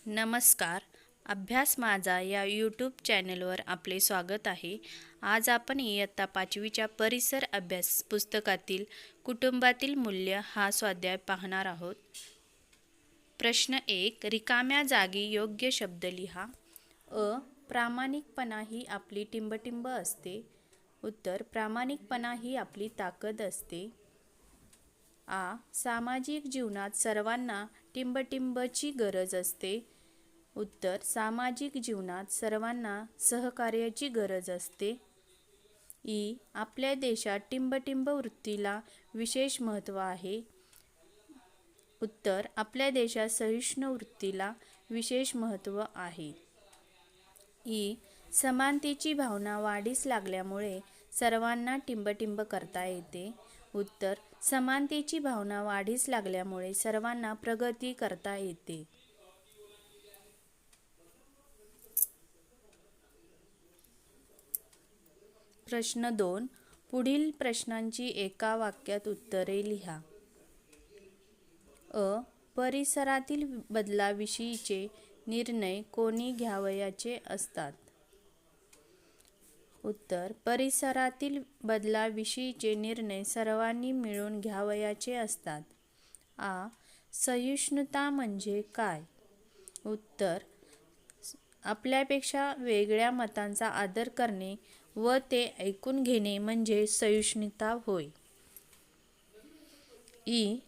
नमस्कार. अभ्यास माझा या यूट्यूब चॅनलवर आपले स्वागत आहे. आज आपण इयत्ता 5वीच्या परिसर अभ्यास पुस्तकातील कुटुंबातील मूल्य हा स्वाध्याय पाहणार आहोत. प्रश्न 1. रिकाम्या जागी योग्य शब्द लिहा. प्रामाणिकपणा ही आपली टिंबटिंब असते. उत्तर: प्रामाणिकपणा ही आपली ताकद असते. सामाजिक जीवनात सर्वांना टिंबटिंबची गरज असते. उत्तर: सामाजिक जीवनात सर्वांना सहकार्याची गरज असते. आपल्या देशात टिंबटिंब वृत्तीला विशेष महत्त्व आहे. उत्तर: आपल्या देशात सहिष्णु वृत्तीला विशेष महत्त्व आहे. समानतेची भावना वाढीस लागल्यामुळे सर्वांना टिंबटिंब करता येते. उत्तर: समानतेची भावना वाढीस लागल्यामुळे सर्वांना प्रगती करता येते. प्रश्न 2. पुढील प्रश्नांची एका वाक्यात उत्तरे लिहा. परिसरातील बदलाविषयीचे निर्णय कोणी घ्यावयाचे असतात? उत्तर: परिसरातील बदलाविषयीचे निर्णय सर्वांनी मिळून घ्यावयाचे असतात. सहिष्णुता म्हणजे काय? उत्तर: आपल्यापेक्षा वेगळ्या मतांचा आदर करणे व ते ऐकून घेणे म्हणजे सहिष्णुता होय.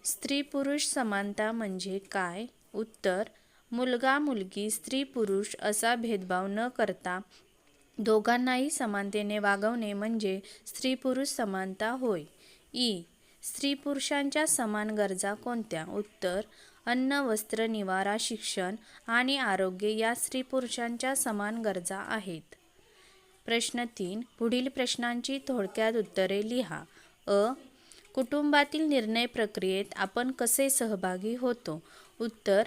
स्त्री-पुरुष समानता म्हणजे काय? उत्तर: मुलगा मुलगी, स्त्री पुरुष असा भेदभाव न करता दोघांनाही समानतेने वागवणे म्हणजे स्त्री-पुरुष समानता होय. स्त्री-पुरुषांच्या समान गरजा कोणत्या? उत्तर: अन्न, वस्त्र, निवारा, शिक्षण आणि आरोग्य या स्त्री-पुरुषांच्या समान गरजा आहेत. प्रश्न 3. पुढील प्रश्नांची थोडक्यात उत्तरे लिहा. कुटुंबातील निर्णय प्रक्रियेत आपण कसे सहभागी होतो? उत्तर: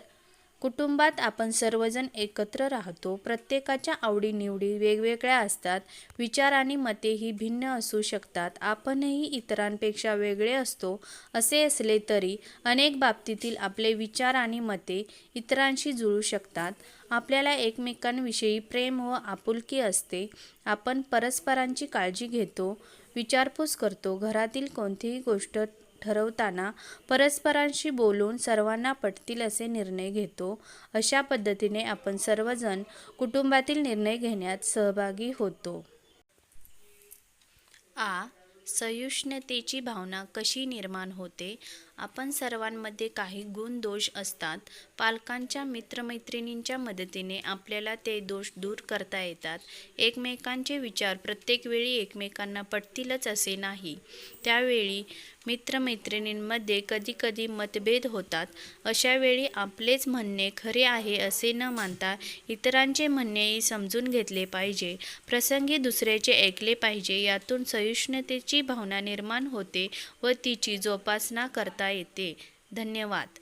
कुटुंबात आपण सर्वजण एकत्र राहतो. प्रत्येकाच्या आवडीनिवडी वेगवेगळ्या असतात. विचार आणि मतेही भिन्न असू शकतात. आपणही इतरांपेक्षा वेगळे असतो. असे असले तरी अनेक बाबतीतील आपले विचार आणि मते इतरांशी जुळू शकतात. आपल्याला एकमेकांविषयी प्रेम व आपुलकी असते. आपण परस्परांची काळजी घेतो, विचारपूस करतो. घरातील कोणतीही गोष्ट ठरवताना परस्परांशी बोलून सर्वांना पटतील असे निर्णय घेतो. अशा पद्धतीने आपण सर्वजण कुटुंबातील निर्णय घेण्यात सहभागी होतो. सहिष्णुतेची भावना कशी निर्माण होते? आपण सर्वांमध्ये काही गुण दोष असतात. पालकांच्या, मित्रमैत्रिणींच्या मदतीने आपल्याला ते दोष दूर करता येतात. एकमेकांचे विचार प्रत्येक वेळी एकमेकांना पटतीलच असे नाही. त्यावेळी मित्रमैत्रिणींमध्ये कधीकधी मतभेद होतात. अशा वेळी आपलेच म्हणणे खरे आहे असे न मानता इतरांचे म्हणणेही समजून घेतले पाहिजे. प्रसंगी दुसऱ्याचे ऐकले पाहिजे. यातून सहिष्णुतेची भावना निर्माण होते व तिची जोपासना करता येते. धन्यवाद.